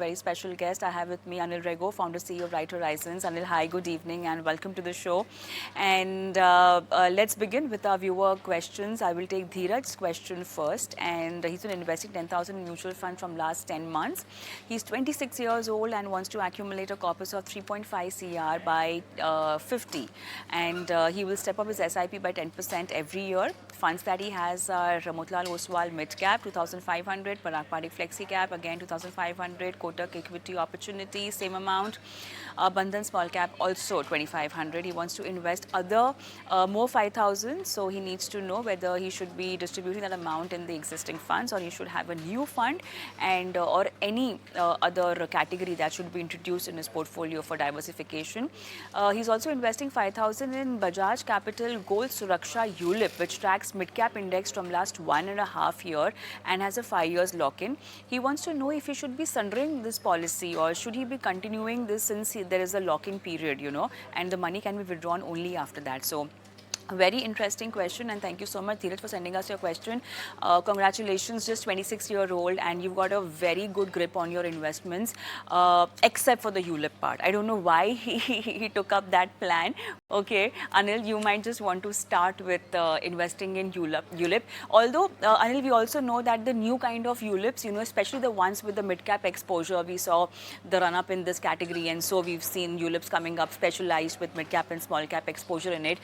very special guest. I have with me Anil Rego, founder CEO of Right Horizons. Anil, hi, good evening, and welcome to the show. And let's begin with our viewer questions. I will take Dheeraj's question first, and he's been investing 10,000 in mutual fund from last 10 months. He's 26 years old and wants to accumulate a corpus of 3.5 CR by 50, and he will step up his SIP by 10% every year. Funds that he has are Motilal Oswal Mid Cap 2,500, Parag Parikh Flexi Cap again 2,500, Kotak Equity Opportunity same amount, Bandhan Small Cap also 2,500. He wants to invest other more 5,000, so he needs to know whether he should be distributing that amount in the existing funds or he should have a new fund and or any other category that should be introduced in his portfolio for diversification. He's also investing 5,000 in Bajaj Capital Gold Suraksha ULIP, which tracks mid-cap index from last 1.5 year and has a 5 years lock-in. He wants to know if he should be surrendering this policy or should he be continuing this since there is a lock-in period, and the money can be withdrawn only after that. So a very interesting question, and thank you so much, Dheeraj, for sending us your question. Congratulations, just 26-year-old, and you've got a very good grip on your investments, except for the ULIP part. I don't know why he took up that plan. Okay, Anil, you might just want to start with investing in ULIP. Although, Anil, we also know that the new kind of ULIPs, especially the ones with the mid-cap exposure, we saw the run-up in this category, and so we've seen ULIPs coming up specialized with mid-cap and small-cap exposure in it.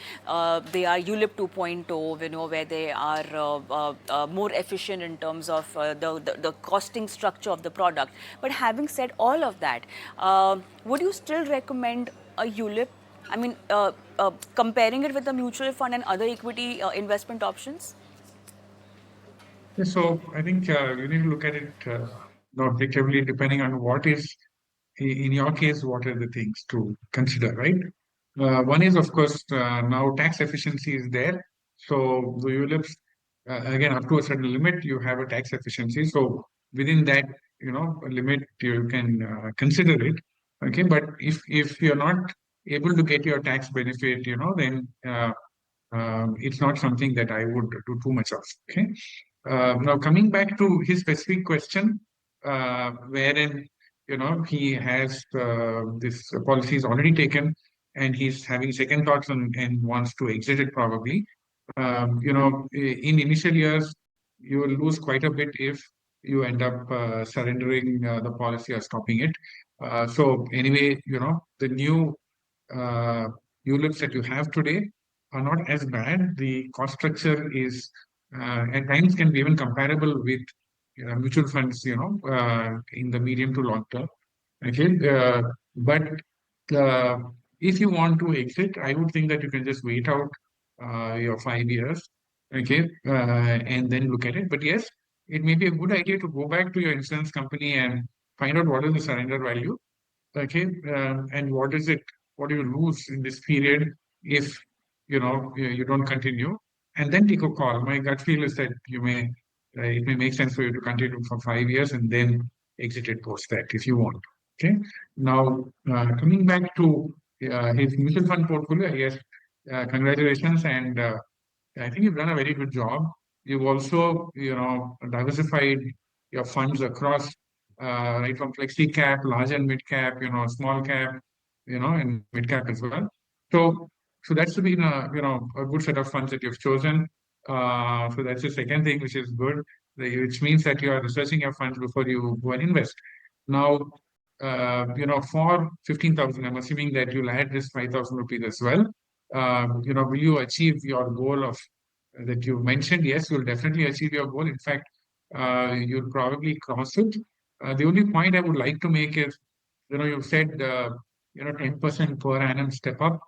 They are ULIP 2.0, where they are more efficient in terms of the costing structure of the product. But having said all of that, would you still recommend a ULIP? I mean, comparing it with the mutual fund and other equity investment options? So I think you need to look at it objectively, depending on what is, in your case, what are the things to consider, right? One is, of course, now tax efficiency is there. So the ULIPs, again, up to a certain limit, you have a tax efficiency. So within that, limit, you can consider it. Okay, but if you're not able to get your tax benefit, then it's not something that I would do too much of. Okay. Now coming back to his specific question, wherein he has this policy is already taken, and he's having second thoughts and wants to exit it probably. In initial years, you will lose quite a bit if you end up surrendering the policy or stopping it. So anyway, the new uh, ULIPs that you have today are not as bad. The cost structure is at times can be even comparable with mutual funds, in the medium to long term. Okay, but uh, if you want to exit, I would think that you can just wait out your 5 years, okay, and then look at it. But yes, it may be a good idea to go back to your insurance company and find out what is the surrender value, okay, and what do you lose in this period if you don't continue, and then take a call. My gut feel is that it may make sense for you to continue for 5 years and then exit it post that if you want. Okay. Now, coming back to his mutual fund portfolio, yes, congratulations, and I think you've done a very good job. You've also, diversified your funds across, right from flexi cap, large and mid cap, small cap, and mid cap as well. So, so that's been a good set of funds that you've chosen. So that's the second thing, which is good, which means that you are researching your funds before you go and invest. Now, for 15,000, I'm assuming that you'll add this 5,000 rupees as well. Will you achieve your goal of that you mentioned? Yes, you'll definitely achieve your goal. In fact, you'll probably cross it. The only point I would like to make is, you said, 10% per annum step up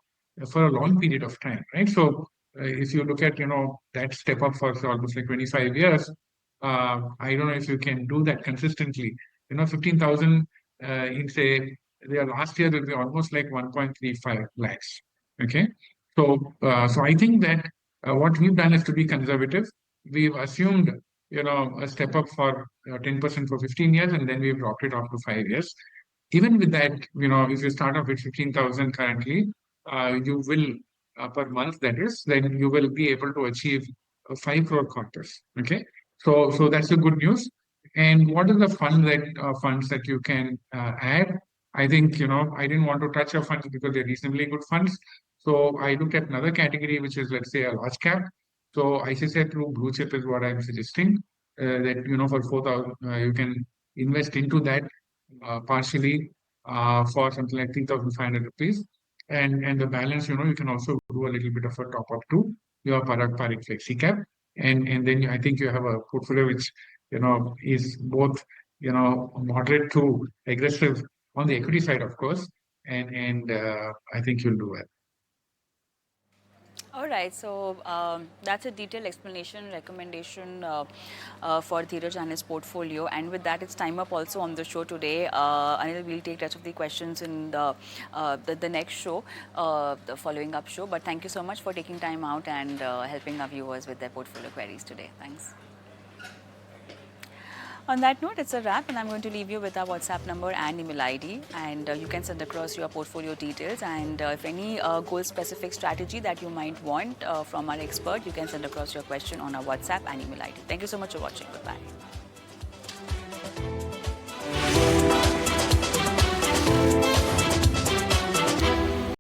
for a long period of time, right? So if you look at, that step up for almost like 25 years, I don't know if you can do that consistently. 15,000 in say, their last year will be almost like 1.35 lakhs. Okay. So I think that what we've done is to be conservative. We've assumed, a step up for 10% for 15 years, and then we've dropped it off to 5 years. Even with that, if you start off with 15,000 currently, you will, per month, that is, then you will be able to achieve 5 crore quarters. Okay. So that's the good news. And what are the funds that you can add? I think, I didn't want to touch your funds because they're reasonably good funds. So I look at another category, which is, let's say, a large cap. So ICICI through blue chip is what I'm suggesting. That, for 4,000, you can invest into that partially for something like 3,500 rupees. And the balance, you can also do a little bit of a top up to your Parag Parik Flexi Cap. And then I think you have a portfolio which, is both, moderate to aggressive on the equity side, of course. And I think you'll do well. All right, so that's a detailed explanation, recommendation for Dheeraj and his portfolio. And with that, it's time up also on the show today. Anil will take rest of the questions in the next show, the following up show. But thank you so much for taking time out and helping our viewers with their portfolio queries today. Thanks. On that note, it's a wrap, and I'm going to leave you with our WhatsApp number and email ID. And you can send across your portfolio details. And if any goal specific strategy that you might want from our expert, you can send across your question on our WhatsApp and email ID. Thank you so much for watching. Bye bye.